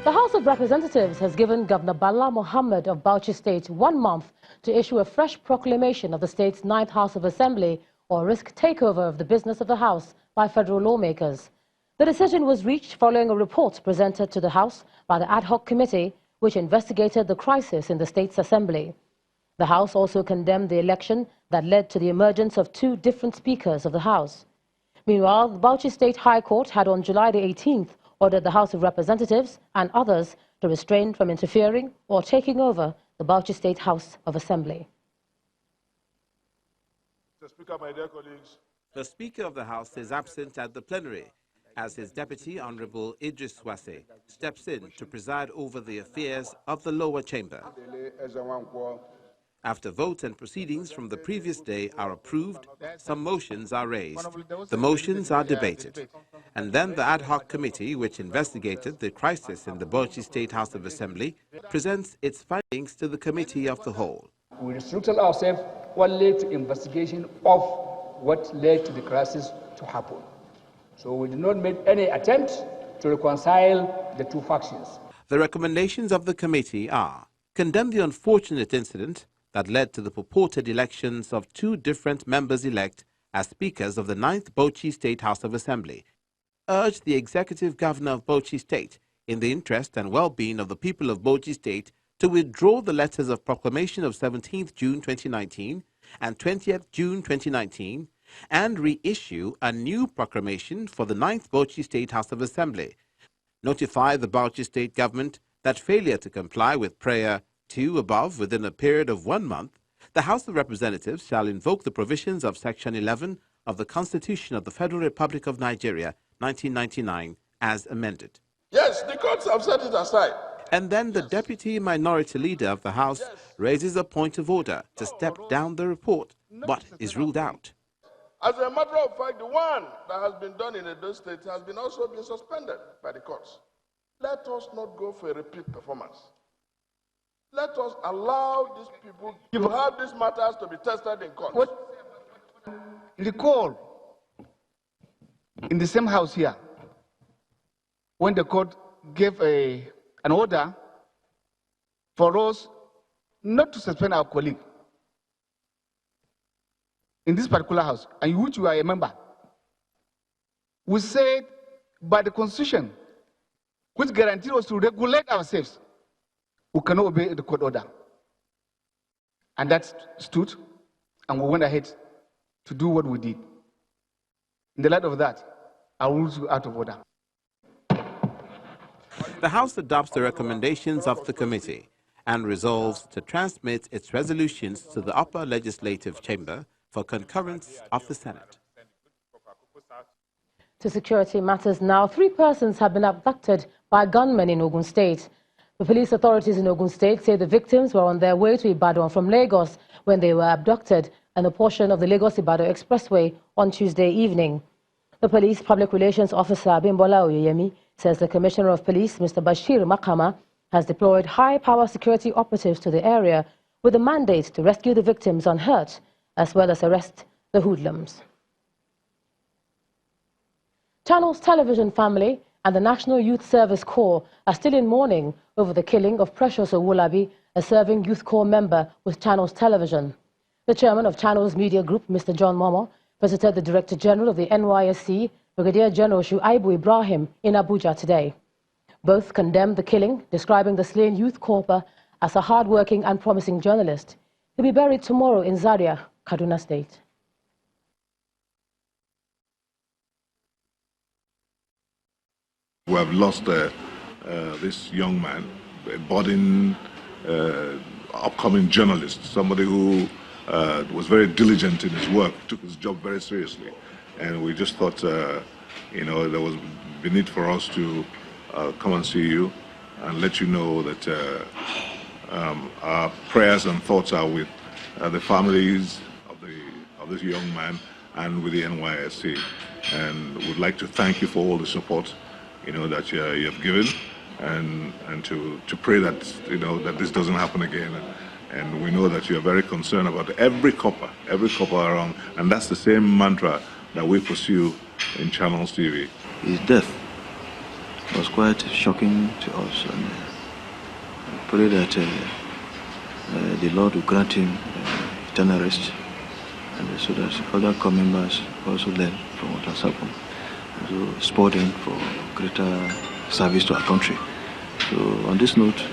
The House of Representatives has given Governor Bala Mohammed of Bauchi State 1 month to issue a fresh proclamation of the state's 9th House of Assembly or risk takeover of the business of the House by federal lawmakers. The decision was reached following a report presented to the House by the ad hoc committee which investigated the crisis in the state's assembly. The House also condemned the election that led to the emergence of 2 different speakers of the House. Meanwhile, the Bauchi State High Court had on July the 18th ordered the House of Representatives and others to refrain from interfering or taking over the Bauchi State House of Assembly. Mr. Speaker, my dear colleagues. The Speaker of the House is absent at the plenary as his deputy, Honorable Idris Wase, steps in to preside over the affairs of the lower chamber. After vote and proceedings from the previous day are approved, some motions are raised. The motions are debated. And then the ad hoc committee, which investigated the crisis in the Bauchi State House of Assembly, presents its findings to the committee of the whole. We restricted ourselves only to investigation of what led to the crisis to happen. So we did not make any attempt to reconcile the 2 factions. The recommendations of the committee are: condemn the unfortunate incident that led to the purported elections of 2 different members-elect as speakers of the 9th Bauchi State House of Assembly, urge the executive governor of Bauchi State, in the interest and well-being of the people of Bauchi State, to withdraw the letters of proclamation of 17th June 2019 and 20th June 2019 and reissue a new proclamation for the 9th Bauchi State House of Assembly. Notify the Bauchi State government that failure to comply with prayer 2 above within a period of 1 month, the House of Representatives shall invoke the provisions of Section 11 of the Constitution of the Federal Republic of Nigeria, 1999, as amended. Yes, the courts have set it aside. And then the Deputy Minority Leader of the House raises a point of order to step down the report, but is ruled out. As a matter of fact, the one that has been done in Edo State has been also been suspended by the courts. Let us not go for a repeat performance. Let us allow these people to have these matters to be tested in court. Recall, in the same house here, when the court gave an order for us not to suspend our colleague in this particular house, and which you are a member, we said by the Constitution, which guaranteed us to regulate ourselves, we cannot obey the court order. And that stood, and we went ahead to do what we did. In the light of that, our rules were out of order. The House adopts the recommendations of the committee and resolves to transmit its resolutions to the upper legislative chamber for concurrence of the Senate. To security matters now, 3 persons have been abducted by gunmen in Ogun State. The police authorities in Ogun State say the victims were on their way to Ibadan from Lagos when they were abducted in a portion of the Lagos-Ibadan Expressway on Tuesday evening. The police public relations officer, Bimbola Oyeyemi, says the Commissioner of Police, Mr. Bashir Makama, has deployed high-power security operatives to the area with a mandate to rescue the victims unhurt, as well as arrest the hoodlums. Channels Television family and the National Youth Service Corps are still in mourning over the killing of Precious Owolabi, a serving Youth Corps member with Channels Television. The chairman of Channels Media Group, Mr. John Momo, visited the Director General of the NYSC, Brigadier General Shuaibu Ibrahim, in Abuja today. Both condemned the killing, describing the slain youth corper as a hard-working and promising journalist. He'll be buried tomorrow in Zaria, Kaduna State. We have lost this young man, a budding, upcoming journalist, somebody who was very diligent in his work, took his job very seriously. And we just thought, you know, there was the need for us to come and see you and let you know that our prayers and thoughts are with the families of this young man and with the NYSC. And would like to thank you for all the support, you know, that you have given, and to pray that, you know, that this doesn't happen again. And we know that you are very concerned about every copper around, and that's the same mantra that we pursue in Channels TV. His death was quite shocking to us, and I pray that the Lord will grant him eternal rest, and so that other corps members also learn from what has happened, and so spur them for greater service to our country. So on this note,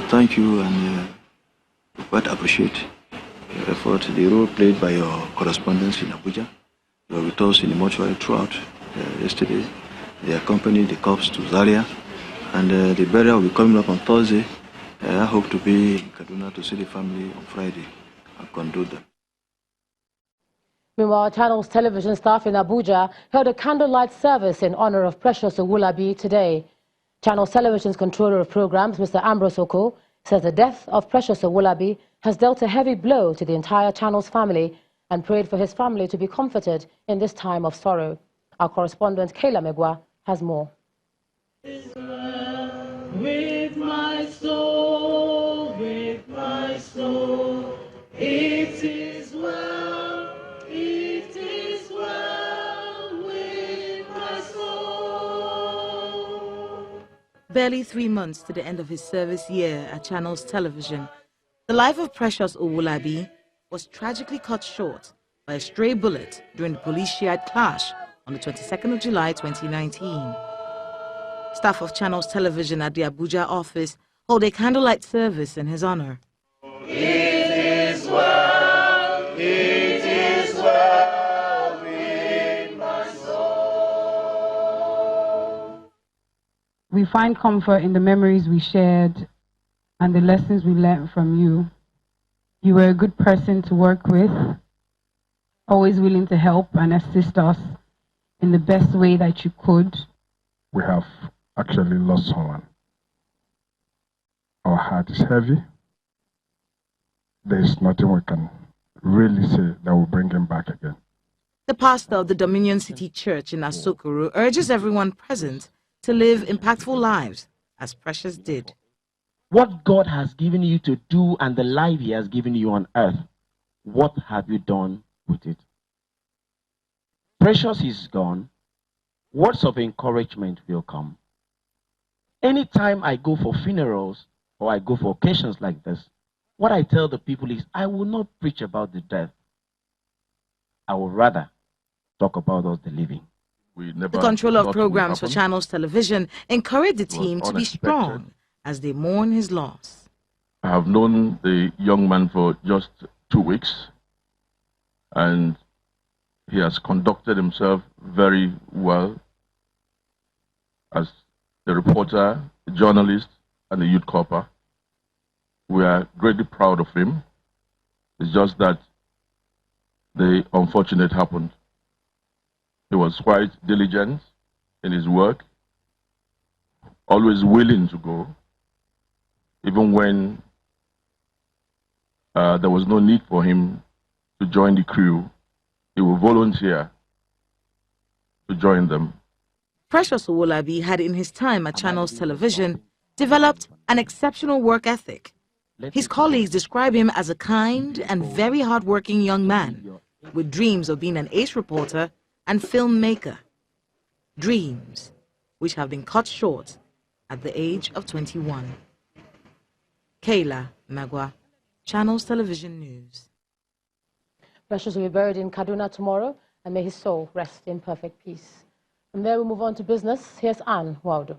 thank you, and quite appreciate your effort, the role played by your correspondents in Abuja. You were with us in the mortuary throughout yesterday. They accompanied the corpse to Zaria, and the burial will be coming up on Thursday. I hope to be in Kaduna to see the family on Friday and condole them. Meanwhile, Channels television staff in Abuja held a candlelight service in honor of Precious Owolabi today. Channels Television's controller of programs, Mr. Ambrose Oko, says the death of Precious Owolabi has dealt a heavy blow to the entire Channels family and prayed for his family to be comforted in this time of sorrow. Our correspondent, Kayla Megwa, has more. With my soul, it is well, it is well with my soul. Barely 3 months to the end of his service year at Channels Television, the life of Precious Owolabi was tragically cut short by a stray bullet during the police-Shiite clash on the 22nd of July 2019. Staff of Channels Television at the Abuja office hold a candlelight service in his honor. It is well with my soul. We find comfort in the memories we shared and the lessons we learned from you. You were a good person to work with, always willing to help and assist us in the best way that you could. We have actually lost someone. Our heart is heavy. There is nothing we can really say that will bring him back again. The pastor of the Dominion City Church in Asokoro urges everyone present to live impactful lives, as Precious did. What God has given you to do and the life He has given you on earth, what have you done with it? Precious is gone. Words of encouragement will come. Anytime I go for funerals or I go for occasions like this, what I tell the people is I will not preach about the death. I will rather talk about us the living. The controller of programs for Channels Television encouraged the team to be strong as they mourn his loss. I have known the young man for just 2 weeks, and he has conducted himself very well as a reporter, a journalist, and a youth corper. We are greatly proud of him. It's just that the unfortunate happened. He was quite diligent in his work, always willing to go, even when there was no need for him to join the crew. He would volunteer to join them. Precious Owolabi had in his time at Channels Television developed an exceptional work ethic. His colleagues describe him as a kind and very hard-working young man with dreams of being an ace reporter and filmmaker. Dreams which have been cut short at the age of 21. Kayla Magwa, Channels Television News. Precious will be buried in Kaduna tomorrow, and may his soul rest in perfect peace. From there, we move on to business. Here's Anne Waldo.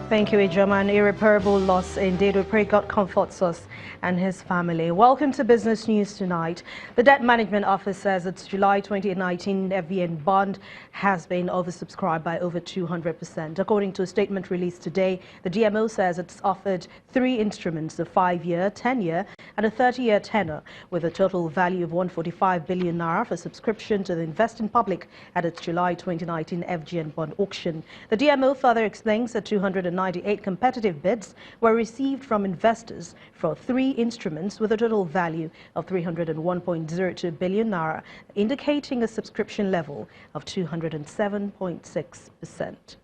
Thank you, Ijoma. An irreparable loss indeed. We pray God comforts us and his family. Welcome to Business News tonight. The Debt Management Office says its July 2019 FVN bond has been oversubscribed by over 200%. According to a statement released today, the DMO says it's offered 3 instruments, a 5-year, 10-year and a 30-year tenor, with a total value of 145 billion naira for subscription to the investing public at its July 2019 FGN bond auction. The DMO further explains that 298 competitive bids were received from investors for 3 instruments with a total value of 301.02 billion naira, indicating a subscription level of 207.6%.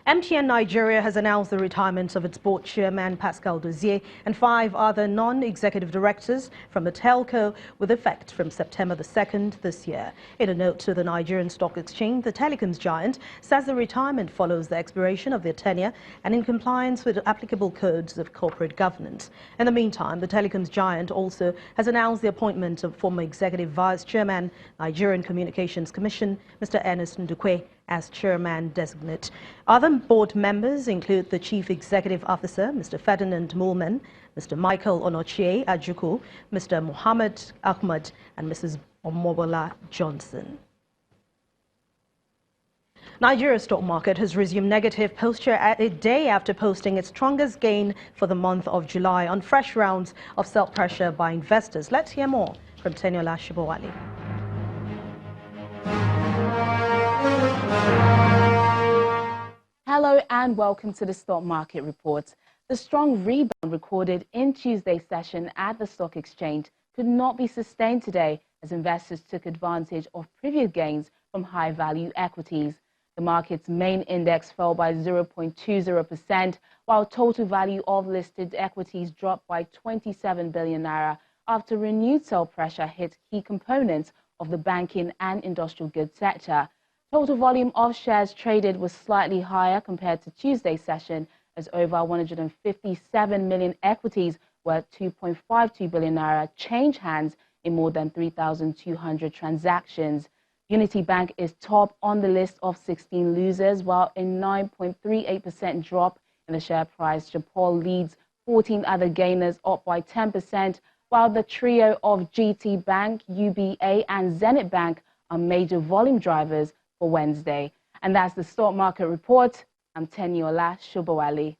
MTN Nigeria has announced the retirement of its board chairman Pascal Dozier and 5 other non-executive directors from the telco with effect from September the 2nd this year. In a note to the Nigerian Stock Exchange, the telecoms giant says the retirement follows the expiration of their tenure and in compliance with applicable codes of corporate governance. In the meantime, the telecoms giant also has announced the appointment of former executive vice chairman, Nigerian Communications Commission, Mr. Ernest Ndukwe, as chairman designate. Other board members include the chief executive officer, Mr. Ferdinand Mulman, Mr. Michael Onochie Ajuku, Mr. Mohammed Ahmad, and Mrs. Omobola Johnson. Nigeria's stock market has resumed negative posture a day after posting its strongest gain for the month of July on fresh rounds of sell pressure by investors. Let's hear more from Teniola Shibowali. Hello and welcome to the Stock Market Report. The strong rebound recorded in Tuesday's session at the Stock Exchange could not be sustained today as investors took advantage of previous gains from high-value equities. The market's main index fell by 0.20%, while total value of listed equities dropped by 27 billion naira after renewed sell pressure hit key components of the banking and industrial goods sector. Total volume of shares traded was slightly higher compared to Tuesday's session as over 157 million equities worth 2.52 billion naira changed hands in more than 3,200 transactions. Unity Bank is top on the list of 16 losers, while a 9.38% drop in the share price. Japan leads 14 other gainers up by 10%, while the trio of GT Bank, UBA and Zenith Bank are major volume drivers for Wednesday. And that's the Stock Market Report. I'm Teniola Shibowali.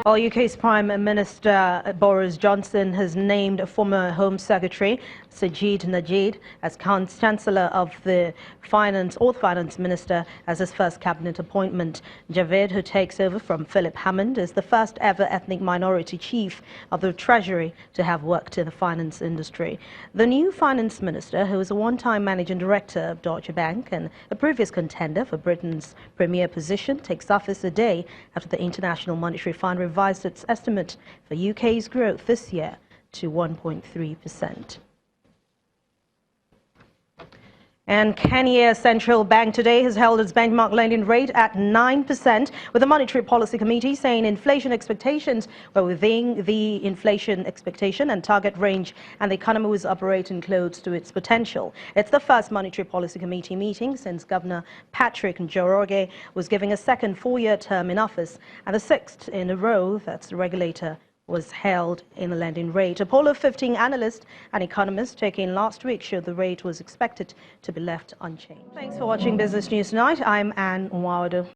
Well, UK's Prime Minister Boris Johnson has named former Home Secretary Sajid Najid as Chancellor of the Finance Minister as his first cabinet appointment. Javed, who takes over from Philip Hammond, is the first ever ethnic minority chief of the Treasury to have worked in the finance industry. The new Finance Minister, who is a one-time managing director of Deutsche Bank and a previous contender for Britain's premier position, takes office a day after the International Monetary Fund revised its estimate for UK's growth this year to 1.3%. And Kenya Central Bank today has held its benchmark lending rate at 9%, with the Monetary Policy Committee saying inflation expectations were within the inflation expectation and target range, and the economy was operating close to its potential. It's the first Monetary Policy Committee meeting since Governor Patrick Njoroge was given a second four-year term in office, and the sixth in a row that the regulator was held in the lending rate. A poll of 15 analysts and economists taken last week showed the rate was expected to be left unchanged. Thanks for watching Business News Tonight. I'm Anne Nwado.